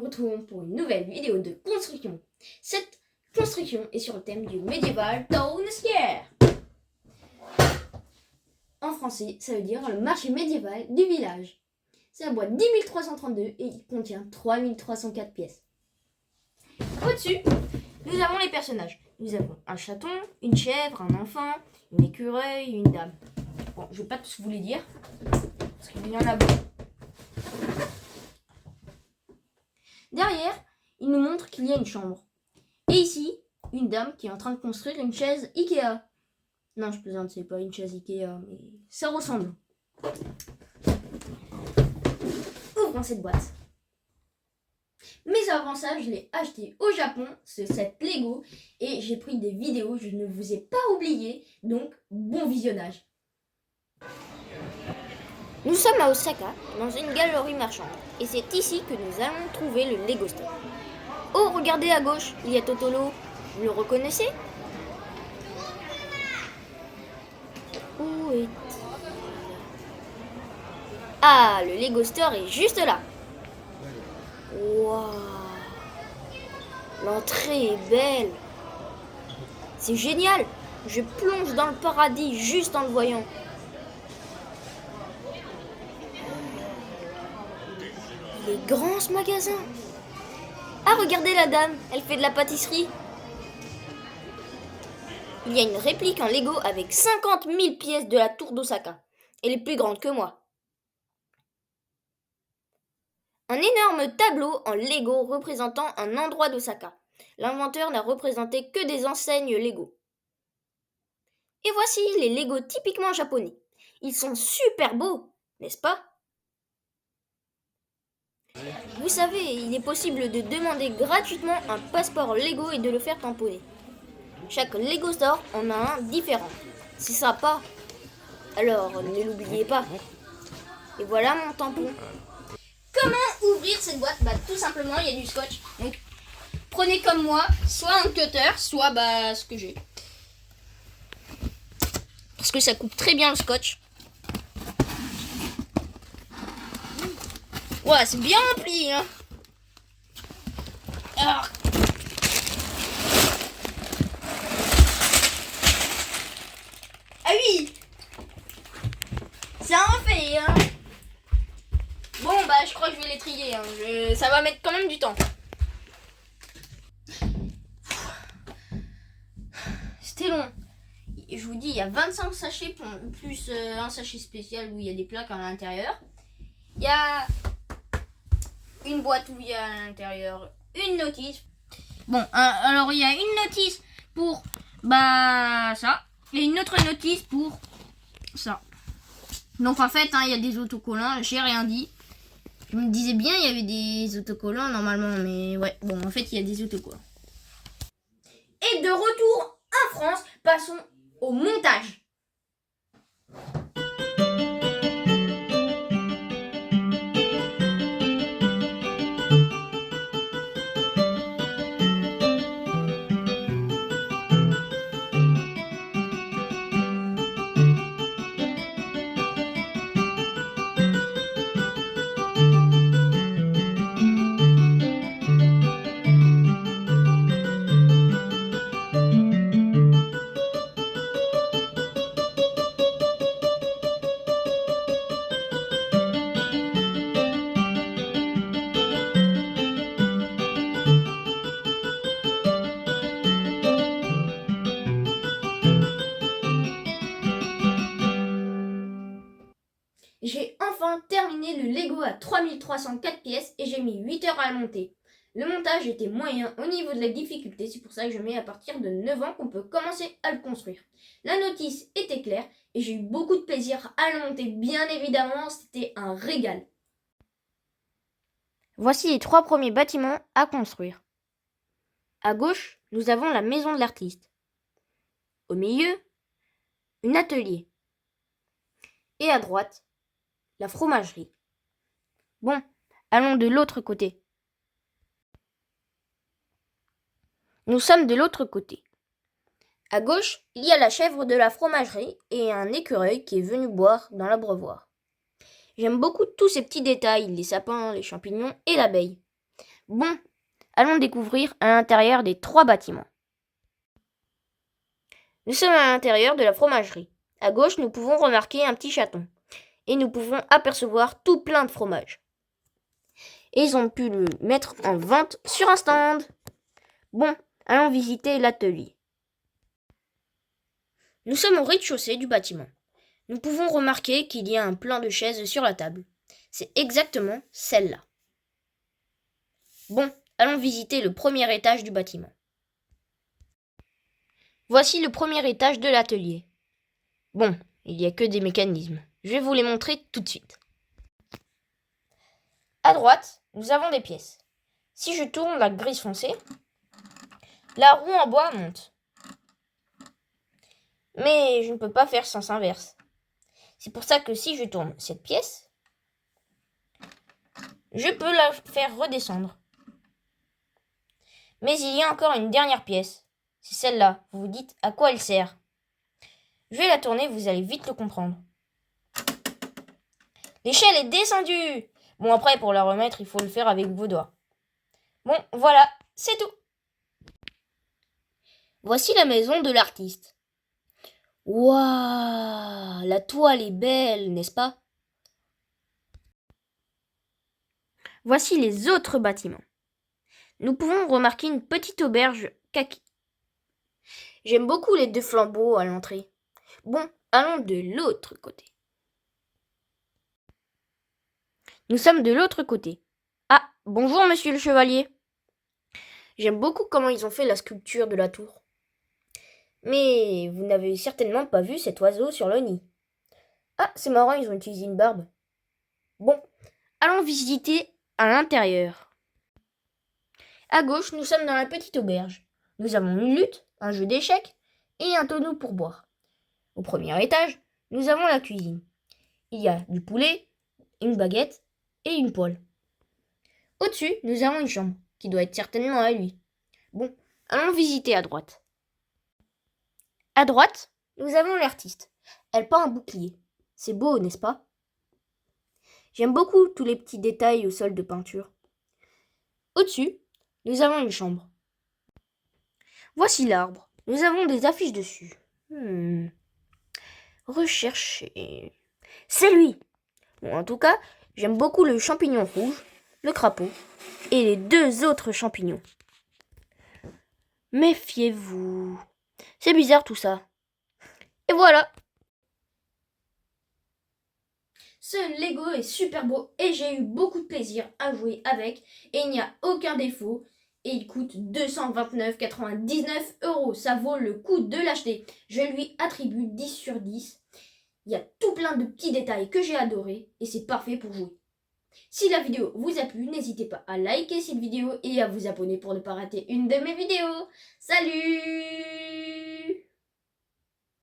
retrouvons pour une nouvelle vidéo de construction. Cette construction est sur le thème du médiéval Town Square. En français, ça veut dire le marché médiéval du village. C'est la boîte 10 332 et il contient 3304 pièces. Au-dessus, nous avons les personnages. Nous avons un chaton, une chèvre, un enfant, une écureuil, une dame. Bon, je ne vais pas tous vous les dire, parce qu'il y en a beaucoup. Derrière, il nous montre qu'il y a une chambre. Et ici, une dame qui est en train de construire une chaise Ikea. Non, je plaisante, c'est pas une chaise Ikea, mais ça ressemble. Ouvrons cette boîte. Mais avant ça, je l'ai acheté au Japon, ce set Lego, et j'ai pris des vidéos, je ne vous ai pas oublié, donc bon visionnage. Nous sommes à Osaka, dans une galerie marchande, et c'est ici que nous allons trouver le Lego Store. Oh, regardez à gauche, il y a Totolo. Vous le reconnaissez? Où est-il? Ah, le Lego Store est juste là. Waouh! L'entrée est belle. C'est génial. Je plonge dans le paradis juste en le voyant. Il est grand ce magasin. Ah, regardez la dame, elle fait de la pâtisserie. Il y a une réplique en Lego avec 50 000 pièces de la tour d'Osaka. Elle est plus grande que moi. Un énorme tableau en Lego représentant un endroit d'Osaka. L'inventeur n'a représenté que des enseignes Lego. Et voici les Lego typiquement japonais. Ils sont super beaux, n'est-ce pas? Vous savez, il est possible de demander gratuitement un passeport Lego et de le faire tamponner. Chaque Lego Store en a un différent. C'est sympa. Alors, ne l'oubliez pas. Et voilà mon tampon. Comment ouvrir cette boîte? Bah tout simplement, il y a du scotch. Donc, prenez comme moi, soit un cutter, soit ce que j'ai. Parce que ça coupe très bien le scotch. Ouais, c'est bien rempli, hein. Alors. Ah oui. C'est un fait, hein. Bon, je crois que je vais les trier, hein. Ça va mettre quand même du temps. C'était long. Je vous dis, il y a 25 sachets plus un sachet spécial où il y a des plaques à l'intérieur. Il y a une boîte où il y a à l'intérieur une notice. Bon, alors il y a une notice pour ça et une autre notice pour ça. Donc en fait, il y a des autocollants, j'ai rien dit. Je me disais bien il y avait des autocollants normalement, mais ouais, bon en fait il y a des autocollants. Et de retour en France, passons au montage. J'ai enfin terminé le Lego à 3304 pièces et j'ai mis 8 heures à le monter. Le montage était moyen au niveau de la difficulté, c'est pour ça que je mets à partir de 9 ans qu'on peut commencer à le construire. La notice était claire et j'ai eu beaucoup de plaisir à le monter, bien évidemment, c'était un régal. Voici les 3 premiers bâtiments à construire. À gauche, nous avons la maison de l'artiste. Au milieu, un atelier. Et à droite, la fromagerie. Bon, allons de l'autre côté. Nous sommes de l'autre côté. À gauche, il y a la chèvre de la fromagerie et un écureuil qui est venu boire dans l'abreuvoir. J'aime beaucoup tous ces petits détails, les sapins, les champignons et l'abeille. Bon, allons découvrir à l'intérieur des 3 bâtiments. Nous sommes à l'intérieur de la fromagerie. À gauche, nous pouvons remarquer un petit chaton. Et nous pouvons apercevoir tout plein de fromage. Et ils ont pu le mettre en vente sur un stand. Bon, allons visiter l'atelier. Nous sommes au rez-de-chaussée du bâtiment. Nous pouvons remarquer qu'il y a un plan de chaises sur la table. C'est exactement celle-là. Bon, allons visiter le premier étage du bâtiment. Voici le premier étage de l'atelier. Bon, il n'y a que des mécanismes. Je vais vous les montrer tout de suite. À droite, nous avons des pièces. Si je tourne la grise foncée, la roue en bois monte. Mais je ne peux pas faire sens inverse. C'est pour ça que si je tourne cette pièce, je peux la faire redescendre. Mais il y a encore une dernière pièce. C'est celle-là. Vous vous dites à quoi elle sert. Je vais la tourner, vous allez vite le comprendre. L'échelle est descendue. Bon, après, pour la remettre, il faut le faire avec vos doigts. Bon, voilà, c'est tout. Voici la maison de l'artiste. Waouh, la toile est belle, n'est-ce pas? Voici les autres bâtiments. Nous pouvons remarquer une petite auberge kaki. J'aime beaucoup les 2 flambeaux à l'entrée. Bon, allons de l'autre côté. Nous sommes de l'autre côté. Ah, bonjour monsieur le chevalier. J'aime beaucoup comment ils ont fait la sculpture de la tour. Mais vous n'avez certainement pas vu cet oiseau sur le nid. Ah, c'est marrant, ils ont utilisé une barbe. Bon, allons visiter à l'intérieur. À gauche, nous sommes dans la petite auberge. Nous avons une lutte, un jeu d'échecs et un tonneau pour boire. Au premier étage, nous avons la cuisine. Il y a du poulet, une baguette et une poêle. Au-dessus, nous avons une chambre, qui doit être certainement à lui. Bon, allons visiter à droite. À droite, nous avons l'artiste. Elle peint un bouclier. C'est beau, n'est-ce pas? J'aime beaucoup tous les petits détails au sol de peinture. Au-dessus, nous avons une chambre. Voici l'arbre. Nous avons des affiches dessus. Rechercher. C'est lui. Bon, en tout cas, j'aime beaucoup le champignon rouge, le crapaud et les 2 autres champignons. Méfiez-vous. C'est bizarre tout ça. Et voilà. Ce Lego est super beau et j'ai eu beaucoup de plaisir à jouer avec et il n'y a aucun défaut et il coûte 229,99 €. Ça vaut le coup de l'acheter. Je lui attribue 10 sur 10. Il y a tout plein de petits détails que j'ai adorés et c'est parfait pour jouer. Si la vidéo vous a plu, n'hésitez pas à liker cette vidéo et à vous abonner pour ne pas rater une de mes vidéos. Salut!